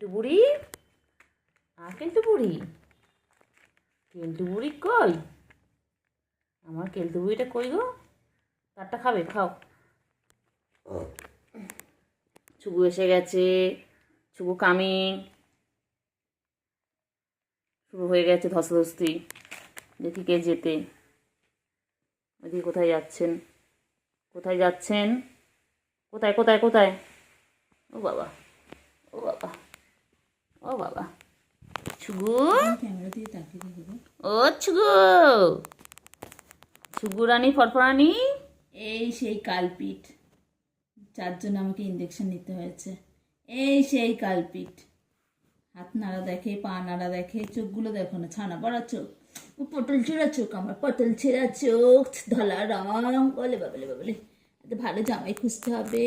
বুড়ি আর কেলটু বুড়ি কই? আমার কেলটু বুড়িটা কই গো? তারটা খাবে, খাও। ছুগু এসে গেছে, ছুগু কামিং। শুরু হয়ে গেছে ধস্তাধস্তি। দেখি কে যেতে। ওইদিকে কোথায় যাচ্ছেন? কোথায় যাচ্ছেন? কোথায় কোথায় কোথায়? ও বাবা, ও বাবা, ও বাবা। ছুগু, ক্যামেরা দিয়ে তাকিয়ে দেখো। ও ছুগু, ছুগু রানী ফরফরানি। এই সেই কালপিট, যার জন্য আমাকে ইঞ্জেকশন নিতে হয়েছে। এই সেই কালপিট, হাত নাড়া দেখে, পা নাড়া দেখে, চোখগুলো দেখো না, ছানা পড়া চোখ, ও পটল ছেঁড়া চোখ, আমার পটল ছেঁড়া চোখ, ধলা রং। বলে বাবলে বাবলে, এত ভালো জামাই খুঁজতে হবে।